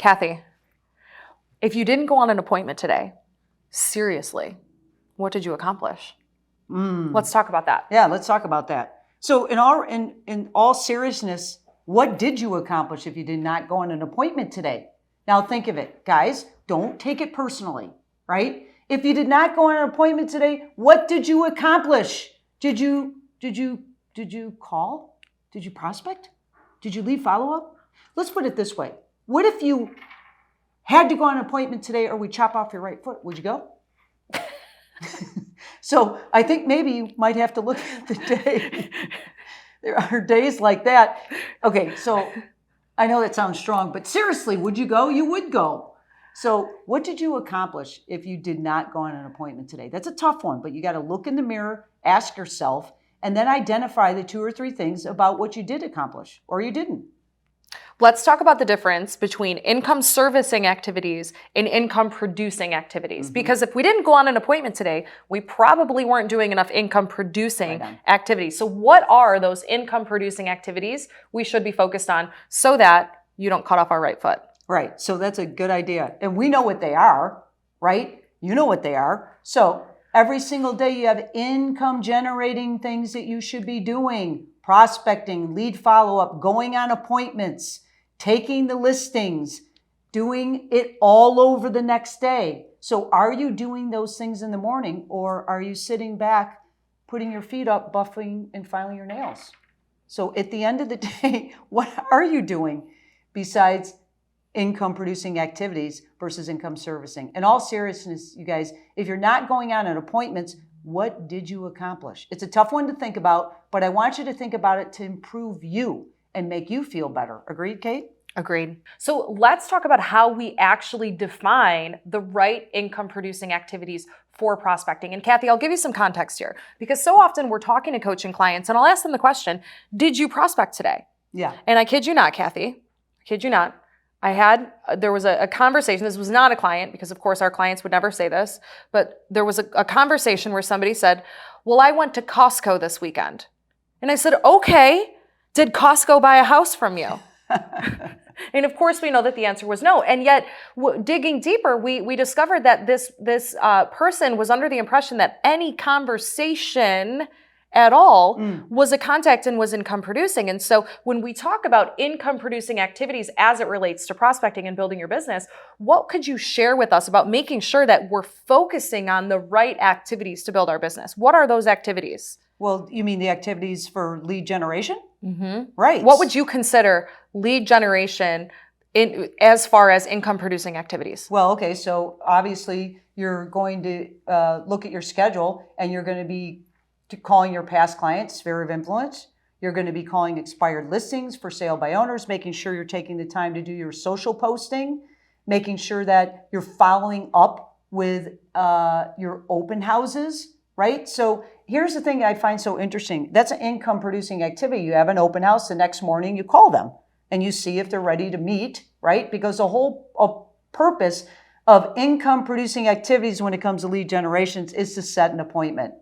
Kathy, if you didn't go on an appointment today, seriously, what did you accomplish? Let's talk about that. Yeah, let's talk about that. So in all seriousness, what did you accomplish if you did not go on an appointment today? Now think of it, guys. Don't take it personally, right? If you did not go on an appointment today, what did you accomplish? Did you call? Did you prospect? Did you leave follow-up? Let's put it this way. What if you had to go on an appointment today or we chop off your right foot? Would you go? So I think maybe you might have to look at the day. There are days like that. Okay, so I know that sounds strong, but seriously, would you go? You would go. So what did you accomplish if you did not go on an appointment today? That's a tough one, but you got to look in the mirror, ask yourself, and then identify the 2 or 3 things about what you did accomplish or you didn't. Let's talk about the difference between income servicing activities and income producing activities. Because if we didn't go on an appointment today, we probably weren't doing enough income producing activities. So what are those income producing activities we should be focused on so that you don't cut off our right foot? Right. So that's a good idea. And we know what they are, right? You know what they are. So every single day you have income generating things that you should be doing. Prospecting, lead follow-up, going on appointments, taking the listings, doing it all over the next day. So are you doing those things in the morning or are you sitting back, putting your feet up, buffing and filing your nails? So at the end of the day, what are you doing besides income producing activities versus income servicing? In all seriousness, you guys, if you're not going on appointments, what did you accomplish? It's a tough one to think about, but I want you to think about it to improve you and make you feel better. Agreed, Kate? Agreed. So let's talk about how we actually define the right income producing activities for prospecting. And Kathy, I'll give you some context here because so often we're talking to coaching clients and I'll ask them the question, did you prospect today? Yeah. And I kid you not, Kathy, I kid you not. There was a conversation, this was not a client because of course our clients would never say this, but there was a conversation where somebody said, well, I went to Costco this weekend. And I said, okay, did Costco buy a house from you? And of course we know that the answer was no. And yet digging deeper, we discovered that this person was under the impression that any conversation at all was a contact and was income producing. And so when we talk about income producing activities as it relates to prospecting and building your business, what could you share with us about making sure that we're focusing on the right activities to build our business? What are those activities? Well, you mean the activities for lead generation? Right. What would you consider lead generation as far as income producing activities? Well, okay. So obviously you're going to look at your schedule and you're going to be calling your past clients, sphere of influence. You're going to be calling expired listings for sale by owners, making sure you're taking the time to do your social posting, making sure that you're following up with your open houses, right? So here's the thing I find so interesting. That's an income producing activity. You have an open house, the next morning you call them and you see if they're ready to meet, right? Because the whole purpose of income producing activities when it comes to lead generations is to set an appointment.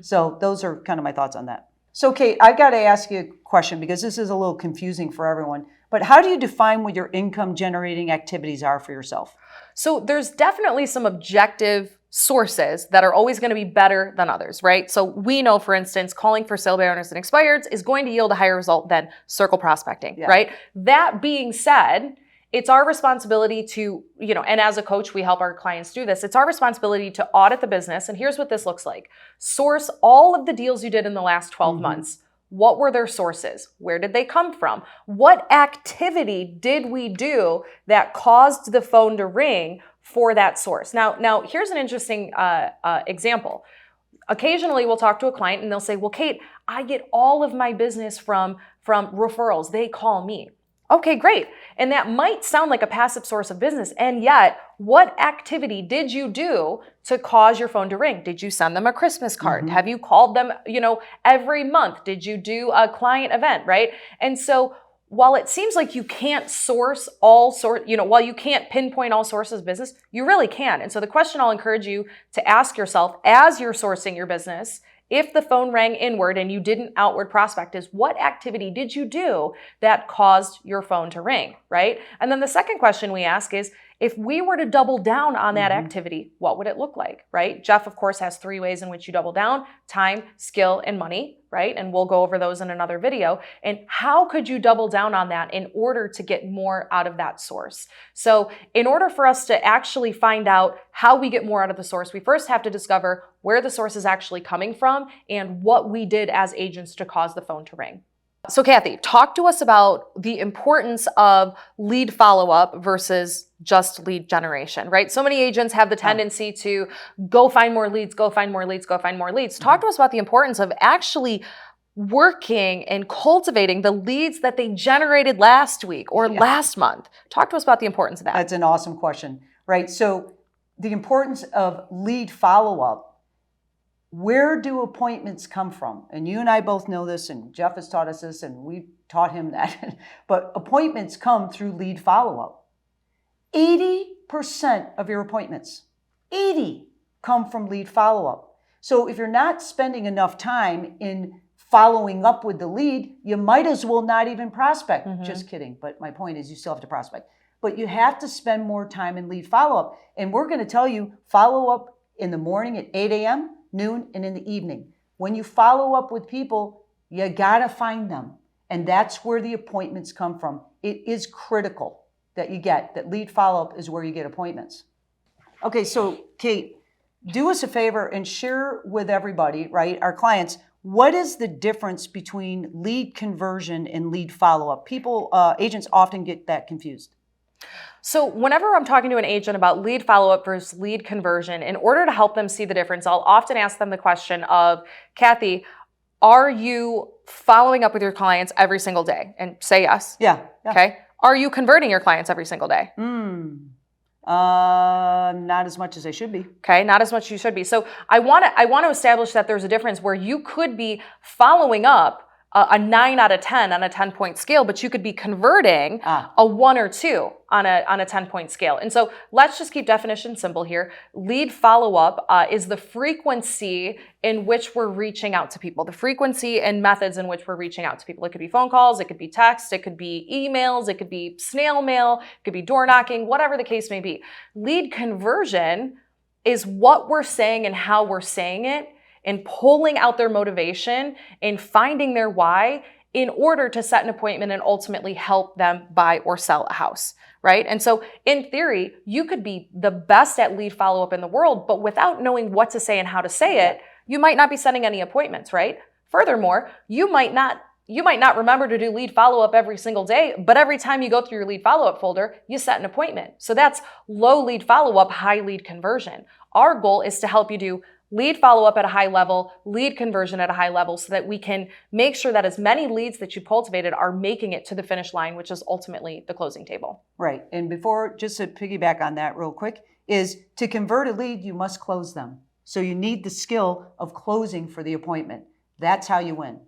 So those are kind of my thoughts on that. So Kate, I've got to ask you a question because this is a little confusing for everyone, but how do you define what your income generating activities are for yourself? So there's definitely some objective sources that are always going to be better than others, right? So we know, for instance, calling for sale by owners and expireds is going to yield a higher result than circle prospecting, right? That being said, it's our responsibility to, and as a coach, we help our clients do this. It's our responsibility to audit the business. And here's what this looks like. Source all of the deals you did in the last 12 months. What were their sources? Where did they come from? What activity did we do that caused the phone to ring for that source? Now here's an interesting example. Occasionally we'll talk to a client and they'll say, well, Kate, I get all of my business from referrals. They call me. Okay, great. And that might sound like a passive source of business. And yet, what activity did you do to cause your phone to ring? Did you send them a Christmas card? Have you called them, every month? Did you do a client event, right? And so while it seems like you can't source while you can't pinpoint all sources of business, you really can. And so the question I'll encourage you to ask yourself as you're sourcing your business if the phone rang inward and you didn't outward prospect, is what activity did you do that caused your phone to ring, right? And then the second question we ask is, if we were to double down on that activity, what would it look like, right? Jeff, of course, has 3 ways in which you double down: time, skill, and money, right? And we'll go over those in another video. And how could you double down on that in order to get more out of that source? So in order for us to actually find out how we get more out of the source, we first have to discover where the source is actually coming from and what we did as agents to cause the phone to ring. So Kathy, talk to us about the importance of lead follow-up versus just lead generation, right? So many agents have the tendency to go find more leads, go find more leads, go find more leads. Talk to us about the importance of actually working and cultivating the leads that they generated last week or last month. Talk to us about the importance of that. That's an awesome question, right? So the importance of lead follow-up. Where do appointments come from? And you and I both know this, and Jeff has taught us this, and we taught him that. But appointments come through lead follow-up. 80% of your appointments, 80, come from lead follow-up. So if you're not spending enough time in following up with the lead, you might as well not even prospect. Just kidding. But my point is you still have to prospect. But you have to spend more time in lead follow-up. And we're going to tell you, follow up in the morning at 8 a.m., noon, and in the evening. When you follow up with people, you gotta find them. And that's where the appointments come from. It is critical that you get that lead follow-up is where you get appointments. Okay, so Kate, do us a favor and share with everybody, right, our clients, what is the difference between lead conversion and lead follow-up? People, agents often get that confused. So whenever I'm talking to an agent about lead follow-up versus lead conversion, in order to help them see the difference, I'll often ask them the question of, Kathy, are you following up with your clients every single day? And say yes. Yeah. Okay. Are you converting your clients every single day? Not as much as I should be. Okay, not as much as you should be. So I want to establish that there's a difference where you could be following up a 9 out of 10 on a 10-point scale, but you could be converting a 1 or 2 on a 10-point scale. And so let's just keep definition simple here. Lead follow-up is the frequency in which we're reaching out to people, the frequency and methods in which we're reaching out to people. It could be phone calls, it could be text, it could be emails, it could be snail mail, it could be door knocking, whatever the case may be. Lead conversion is what we're saying and how we're saying it, and pulling out their motivation and finding their why in order to set an appointment and ultimately help them buy or sell a house, right? And so in theory, you could be the best at lead follow-up in the world, but without knowing what to say and how to say it, you might not be setting any appointments, right? Furthermore, you might not remember to do lead follow-up every single day, but every time you go through your lead follow-up folder, you set an appointment. So that's low lead follow-up, high lead conversion. Our goal is to help you do lead follow-up at a high level, lead conversion at a high level, so that we can make sure that as many leads that you cultivated are making it to the finish line, which is ultimately the closing table. Right. And before, just to piggyback on that real quick, is to convert a lead, you must close them. So you need the skill of closing for the appointment. That's how you win.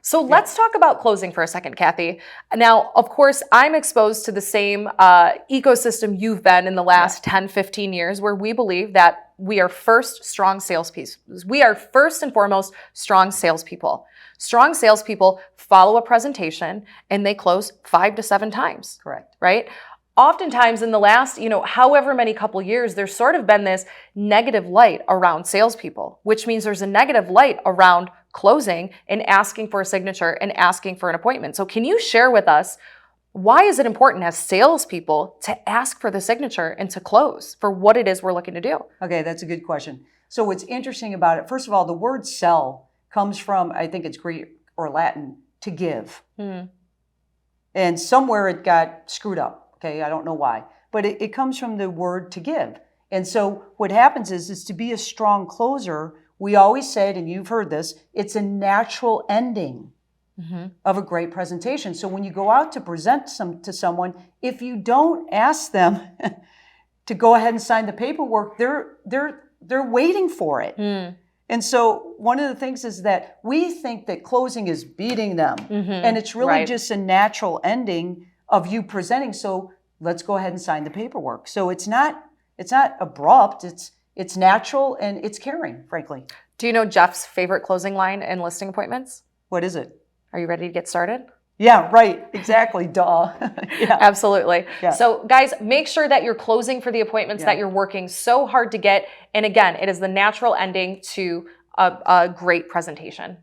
So let's talk about closing for a second, Kathy. Now, of course, I'm exposed to the same ecosystem you've been in the last 10, 15 years, where we believe that we are first strong salespeople. We are first and foremost strong salespeople. Strong salespeople follow a presentation and they close 5 to 7 times. Correct. Right? Oftentimes in the last, however many couple years, there's sort of been this negative light around salespeople, which means there's a negative light around closing and asking for a signature and asking for an appointment. So can you share with us, why is it important as salespeople to ask for the signature and to close for what it is we're looking to do? Okay, that's a good question. So what's interesting about it, first of all, the word sell comes from, I think it's Greek or Latin, to give. And somewhere it got screwed up. Okay, I don't know why. But it comes from the word to give. And so what happens is to be a strong closer, we always said, and you've heard this, it's a natural ending of a great presentation. So when you go out to present to someone, if you don't ask them to go ahead and sign the paperwork, they're waiting for it. And so one of the things is that we think that closing is beating them. And it's really just a natural ending of you presenting. So let's go ahead and sign the paperwork. So it's not abrupt. It's natural and it's caring, frankly. Do you know Jeff's favorite closing line in listing appointments? What is it? Are you ready to get started? Yeah, right. Exactly. Duh. Yeah. Absolutely. Yeah. So guys, make sure that you're closing for the appointments that you're working so hard to get. And again, it is the natural ending to a great presentation.